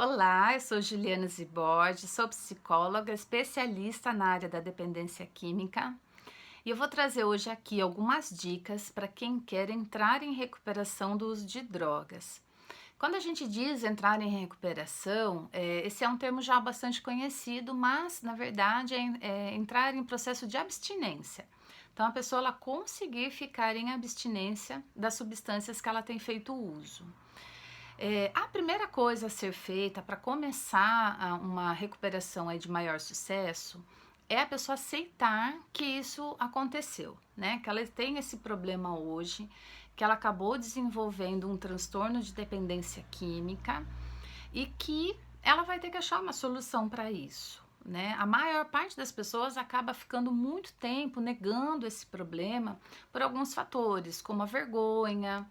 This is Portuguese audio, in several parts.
Olá, eu sou Juliana Zibordi, sou psicóloga, especialista na área da dependência química e eu vou trazer hoje aqui algumas dicas para quem quer entrar em recuperação do uso de drogas. Quando a gente diz entrar em recuperação, esse é um termo já bastante conhecido, mas na verdade é entrar em processo de abstinência. Então a pessoa ela conseguir ficar em abstinência das substâncias que ela tem feito uso. A primeira coisa a ser feita para começar uma recuperação aí de maior sucesso é a pessoa aceitar que isso aconteceu, né? Que ela tem esse problema hoje, que ela acabou desenvolvendo um transtorno de dependência química e que ela vai ter que achar uma solução para isso. Né? A maior parte das pessoas acaba ficando muito tempo negando esse problema por alguns fatores, como a vergonha,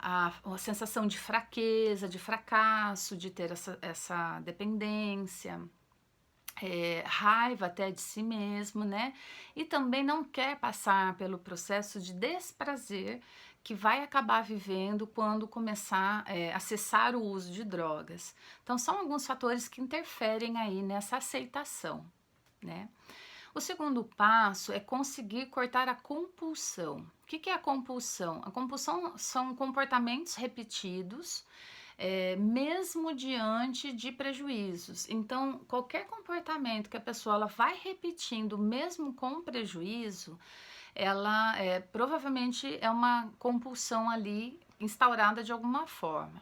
a sensação de fraqueza, de fracasso, de ter essa dependência, raiva até de si mesmo, né? E também não quer passar pelo processo de desprazer que vai acabar vivendo quando começar a cessar o uso de drogas. Então, são alguns fatores que interferem aí nessa aceitação, né? O segundo passo é conseguir cortar a compulsão. O que é a compulsão? A compulsão são comportamentos repetidos, mesmo diante de prejuízos. Então, qualquer comportamento que a pessoa ela vai repetindo, mesmo com prejuízo, ela provavelmente é uma compulsão ali instaurada de alguma forma.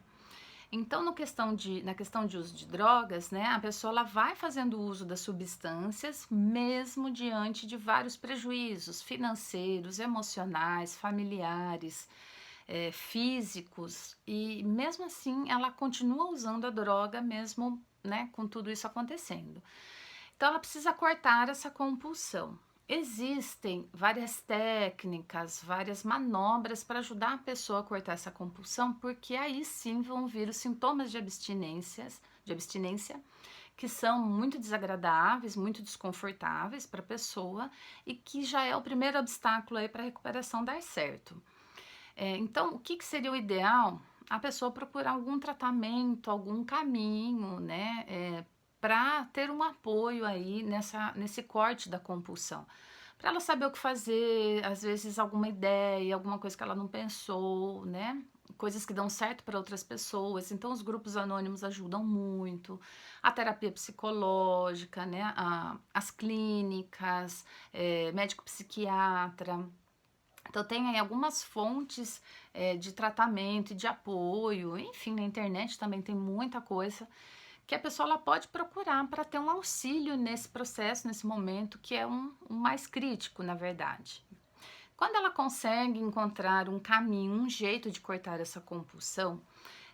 Então, na questão de uso de drogas, né, a pessoa ela vai fazendo uso das substâncias mesmo diante de vários prejuízos financeiros, emocionais, familiares, físicos, e mesmo assim ela continua usando a droga mesmo, né, com tudo isso acontecendo. Então, ela precisa cortar essa compulsão. Existem várias técnicas, várias manobras para ajudar a pessoa a cortar essa compulsão, porque aí sim vão vir os sintomas de abstinência, que são muito desagradáveis, muito desconfortáveis para a pessoa e que já é o primeiro obstáculo aí para a recuperação dar certo. Então, o que seria o ideal? A pessoa procurar algum tratamento, algum caminho, né, para ter um apoio aí nesse corte da compulsão. Para ela saber o que fazer, às vezes alguma ideia, alguma coisa que ela não pensou, né? Coisas que dão certo para outras pessoas. Então, os grupos anônimos ajudam muito. A terapia psicológica, né? As clínicas, médico psiquiatra. Então, tem aí algumas fontes de tratamento e de apoio, enfim, na internet também tem muita coisa que a pessoa ela pode procurar para ter um auxílio nesse processo, nesse momento, que é um mais crítico, na verdade. Quando ela consegue encontrar um caminho, um jeito de cortar essa compulsão,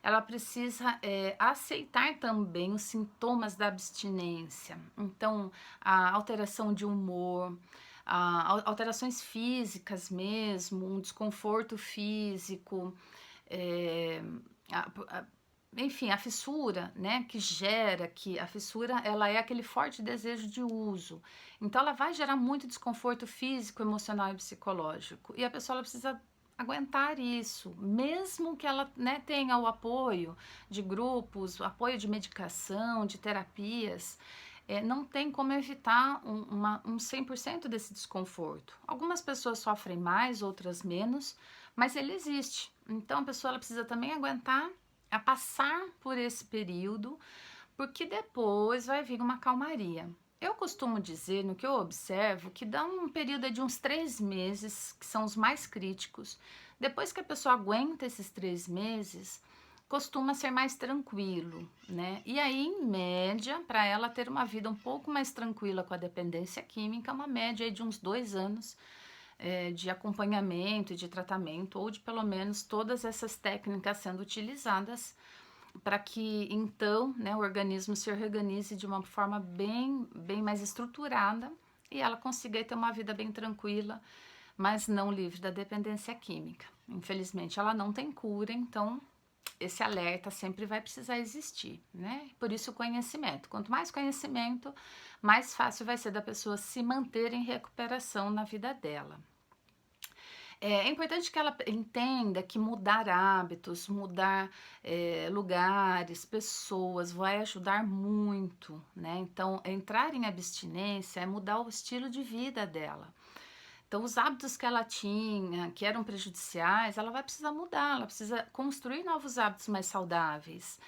ela precisa aceitar também os sintomas da abstinência. Então, a alteração de humor, alterações físicas mesmo, um desconforto físico, é, a, a, enfim, a fissura, né, que a fissura, ela é aquele forte desejo de uso. Então, ela vai gerar muito desconforto físico, emocional e psicológico. E a pessoa ela precisa aguentar isso, mesmo que ela, né, tenha o apoio de grupos, o apoio de medicação, de terapias, não tem como evitar um 100% desse desconforto. Algumas pessoas sofrem mais, outras menos, mas ele existe. Então a pessoa ela precisa também aguentar a passar por esse período, porque depois vai vir uma calmaria. Eu costumo dizer, no que eu observo, que dá um período de uns 3 meses, que são os mais críticos. Depois que a pessoa aguenta esses 3 meses, costuma ser mais tranquilo, né? E aí, em média, para ela ter uma vida um pouco mais tranquila com a dependência química, uma média aí de uns 2 anos de acompanhamento e de tratamento, ou de pelo menos todas essas técnicas sendo utilizadas para que então, né, o organismo se organize de uma forma bem mais estruturada e ela consiga ter uma vida bem tranquila, mas não livre da dependência química. Infelizmente, ela não tem cura, então esse alerta sempre vai precisar existir, né? Por isso o conhecimento. Quanto mais conhecimento, mais fácil vai ser da pessoa se manter em recuperação na vida dela. É importante que ela entenda que mudar hábitos, mudar, lugares, pessoas, vai ajudar muito, né. Então, entrar em abstinência é mudar o estilo de vida dela. Então, os hábitos que ela tinha, que eram prejudiciais, ela vai precisar mudar, ela precisa construir novos hábitos mais saudáveis,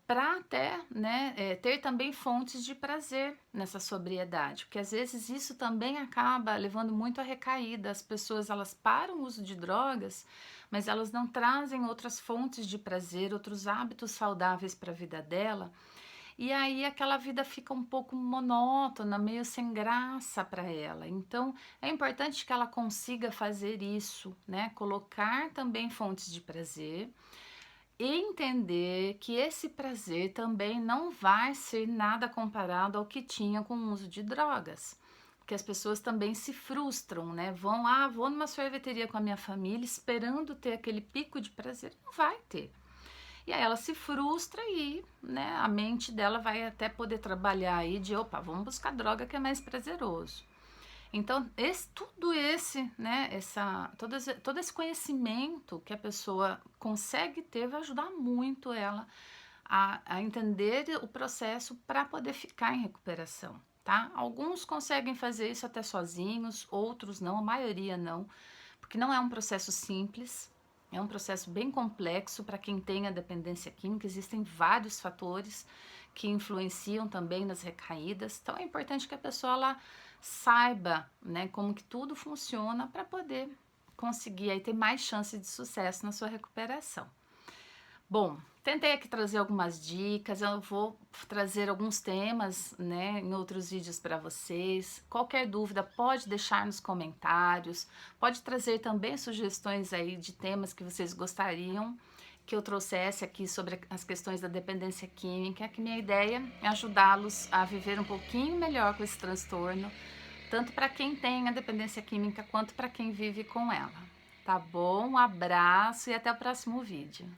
para até, né, ter também fontes de prazer nessa sobriedade, porque às vezes isso também acaba levando muito a recaída. As pessoas elas param o uso de drogas, mas elas não trazem outras fontes de prazer, outros hábitos saudáveis para a vida dela, e aí aquela vida fica um pouco monótona, meio sem graça para ela. Então, é importante que ela consiga fazer isso, né? Colocar também fontes de prazer e entender que esse prazer também não vai ser nada comparado ao que tinha com o uso de drogas. Porque as pessoas também se frustram, né? Vou numa sorveteria com a minha família esperando ter aquele pico de prazer. Não vai ter. E aí ela se frustra e, né, a mente dela vai até poder trabalhar aí de, opa, vamos buscar droga que é mais prazeroso. Então, tudo esse, né, todo esse conhecimento que a pessoa consegue ter vai ajudar muito ela a entender o processo para poder ficar em recuperação, tá? Alguns conseguem fazer isso até sozinhos, outros não, a maioria não, porque não é um processo simples, é um processo bem complexo para quem tem a dependência química, existem vários fatores que influenciam também nas recaídas, então é importante que a pessoa ela saiba, né, como que tudo funciona para poder conseguir aí ter mais chance de sucesso na sua recuperação. Bom, tentei aqui trazer algumas dicas, eu vou trazer alguns temas, né, em outros vídeos para vocês. Qualquer dúvida pode deixar nos comentários, pode trazer também sugestões aí de temas que vocês gostariam que eu trouxesse aqui sobre as questões da dependência química, que minha ideia é ajudá-los a viver um pouquinho melhor com esse transtorno, tanto para quem tem a dependência química quanto para quem vive com ela. Tá bom? Um abraço e até o próximo vídeo.